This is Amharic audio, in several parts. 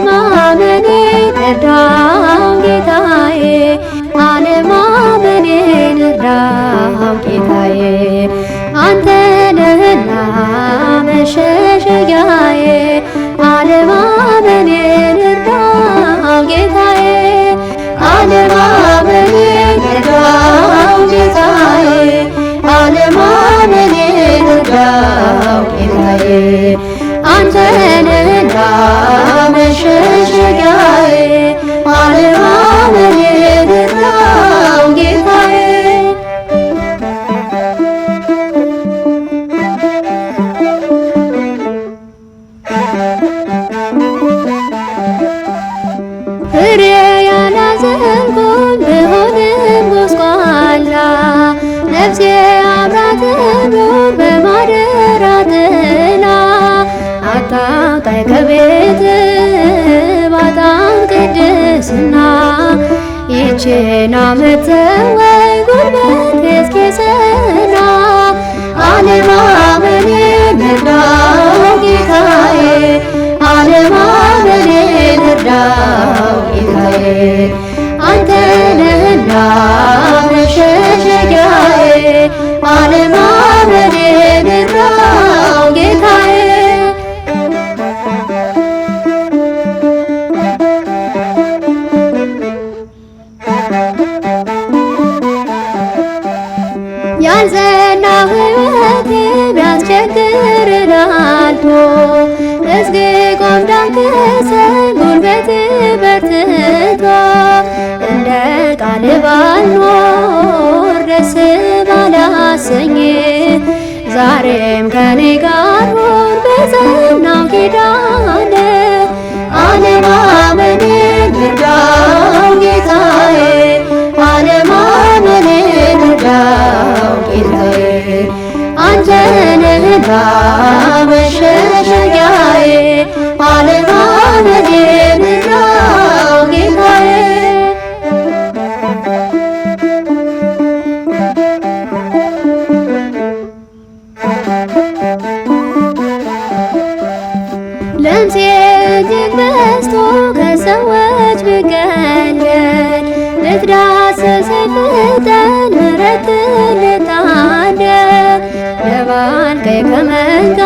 አለማመኔን እርዳው ጌታዬ፣ አለማመኔን እርዳው ጌታዬ፣ አንተ ነህና መሸሸጊያዬ። አለማመኔን እርዳው ጌታዬ፣ አለማመኔን እርዳው ጌታዬ፣ አለማመኔን እርዳው ጌታዬ፣ አንተ ነህና መሸሸጊያዬ። አለማመኔን እርዳው ጌታዬ። ፍሬ ያላዘንኩኝ ብሆንም ጎስቋላ፣ ነፍሴ አብራ ትኑር በማደሪያ ጥላ። አታውጣኝ ከቤት ባጣም ቅድስና፣ ይህችን ዓመት ተወኝ ጉልበቴ እስኪጸና። አለማመኔን እርዳው ጌታዬ፣ አለማመኔን እርዳው ጌታዬ፣ አንተ ነህና መሸሸጊያዬ። አለማመኔን እርዳው ጌታዬ። ያልጸና ሕይወቴ ቢያስቸግር ላልቶ፣ እስኪቆም ዳንክሰኝ ጉልበቴ በርትቶ። እንደ ቃል ባልኖር ደስ ባላሰኝ፣ ዛሬም ከኔ ጋር ሁን በጸናው ኪዳን። አለማመኔን እርዳው ጌታዬ፣ አለማመኔን እርዳው ጌታዬ፣ አንተ ነህና መሸሸጊያዬ። አለማመኔን እርዳው ጌታዬ። ለምሴ እጅግ በዝቶ ከሰዎች ብገለል፣ ልትዳስሰኝ ፍጠን ምሕረትህን ልታደል። ለባልከኝ ከመንጋው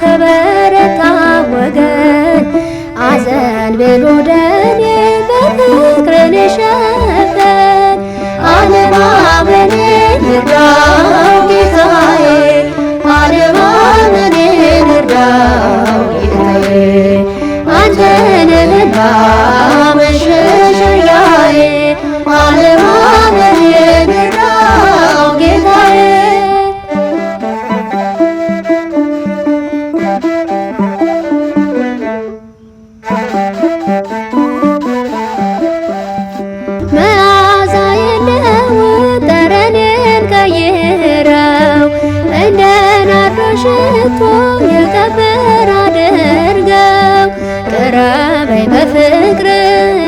ከበረታ ወገን፣ አዘን ብሎ ደኔ በፍቅርህ ልሸፈን። አለማመኔን እርዳው ጌታዬ፣ አለማመኔን እርዳው ጌታዬ፣ አንተ ነህና መሸሸጊያዬ። አለማመኔን እርዳው ጌታዬ። መዓዛዬን ለውጥ ጠረኔን ቀይረው፣ እንደ ናርዶስ ሽቶ የከበረ አድርገው። ቅረበኝ በፍቅርህ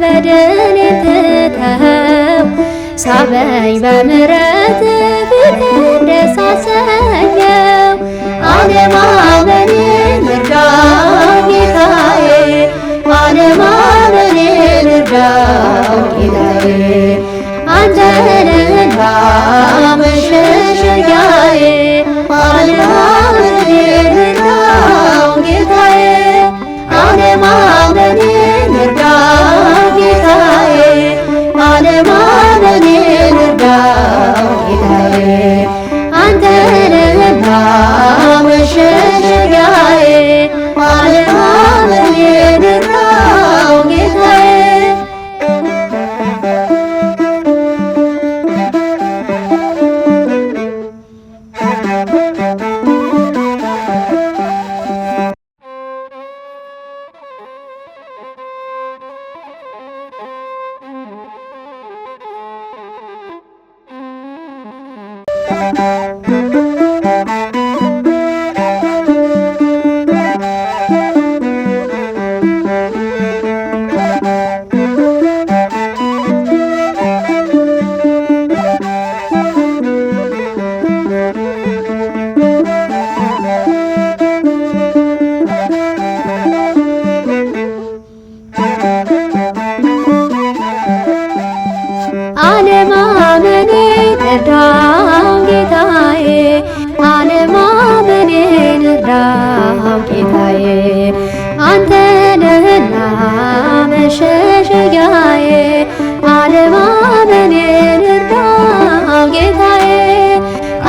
በደሌን ትተኸው፣ ሳበኝ በምሕረትህ ፊትህን ደስ አሰኘው። አለማመኔን እርዳው ጌታዬ፣ አለማመኔን እርዳው ጌታዬ፣ አንተ ነህና መሸሸጊያዬ። አለማመኔን እርዳው ጌታዬ፣ አለማመኔን እርዳው ጌታዬ፣ አለማመኔን እርዳው ጌታዬ፣ አንተ ነህና መሸሸጊያዬ። አለማመኔን እርዳው ጌታዬ። አለማመኔ እርዳው ጌታዬ፣ አለማመኔን እርዳው ጌታዬ፣ አንተ ነህና መሸሸጊያዬ። አለማመኔን እርዳው ጌታዬ፣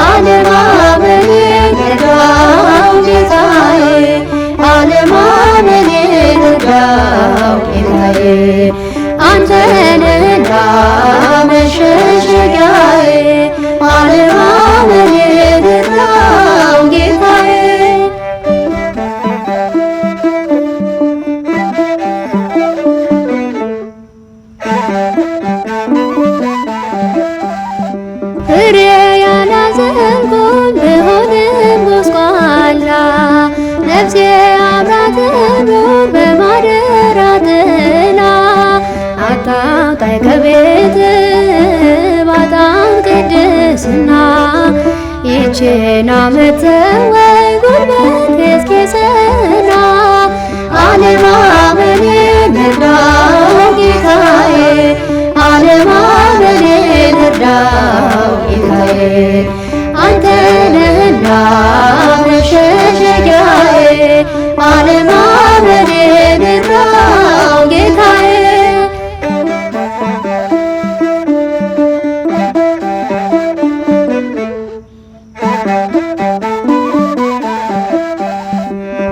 አለማመኔን እርዳው ጌታዬ፣ አለማመኔን እርዳው ጌታዬ፣ አንተ ነህና መሸሸጊያዬ። አለማመኔን እርዳው ጌታዬ። ፍሬ ያላዘልኩም ብሆንም ጎስቋላ፣ ነፍሴ አብራ ትኑር በማደሪያ ጥላ። አታውጣኝ ከቤት ባጣም ቅድስና፣ ይህችን ዓመት ተወኝ ጉልበቴ እስኪጸና። አለማመኔን እርዳው ጌታዬ፣ አለማመኔን እርዳው ጌታዬ፣ አንተ ነህና መሸሸጊያዬ። አለማመኔን እርዳው ጌታዬ።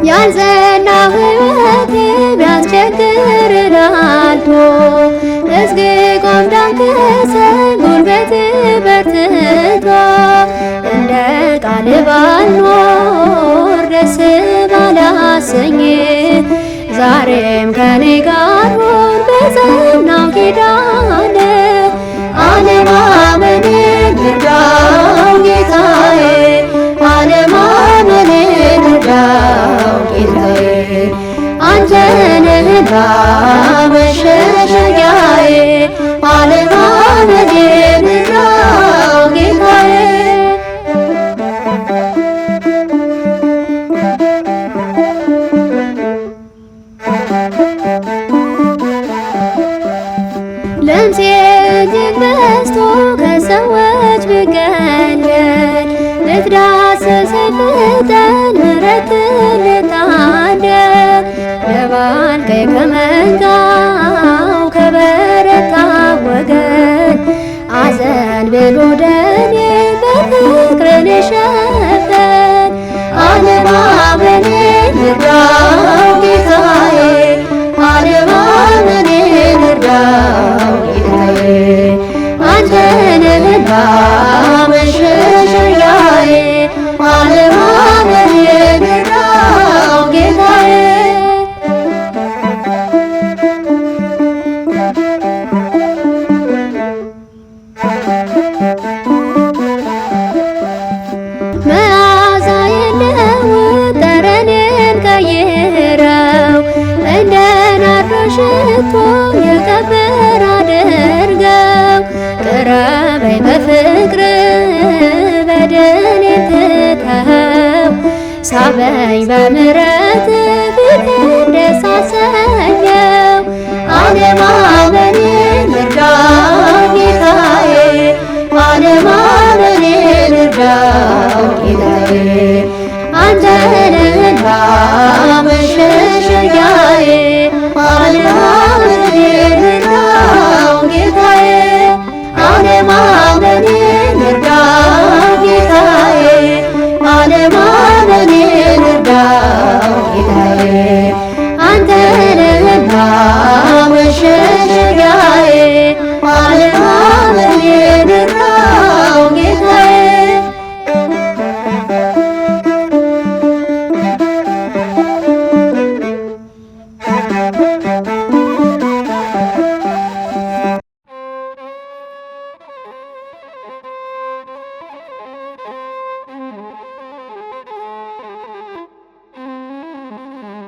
ያልጸና ሕይወቴ ቢያስቸግር ላልቶ፣ እስኪቆም ዳንክሰኝ ጉልበቴ በርትቶ። እንደ ቃል ባልኖር ደስ ባላሰኝ፣ ዛሬም ከኔ ጋር ሁን በጸናው ኪዳን። አለማመኔን እርዳው ጌታዬ፣ አለማመኔን እርዳው ጌታዬ፣ አንተ ነህና መሸሸጊያዬ። አለማመኔን እርዳው ጌታዬ። ለምሴ እጅግ በዝቶ ከሰዎች ብገለል፣ ልትዳስሰኝ ፍጠን ምሕረትን ልታደል። ደባልቀኝ ከመንጋው ከበረታ ወገን፣ አዘን ብሎ ደኔ በፍቅርን ይሸፈን። አለማመኔን እርዳው ጌታዬ፣ አለማመኔን እርዳው ጌታዬ፣ አንተ ነህና መሸሸጊያዬ። አለማመኔን እርዳው ጌታዬ። መዓዛ የለውጥ ጠረኔን ቀይረው፣ እንደ ናርዶስ ሽቶ የከበረ አድርገው። ቅረበኝ በፍቅር በደሌን ትተኸው፣ ሳበኝ በምሕረት ፊትህን ደስ አሰኘው። አለማመኔን እርዳው ጌታዬ፣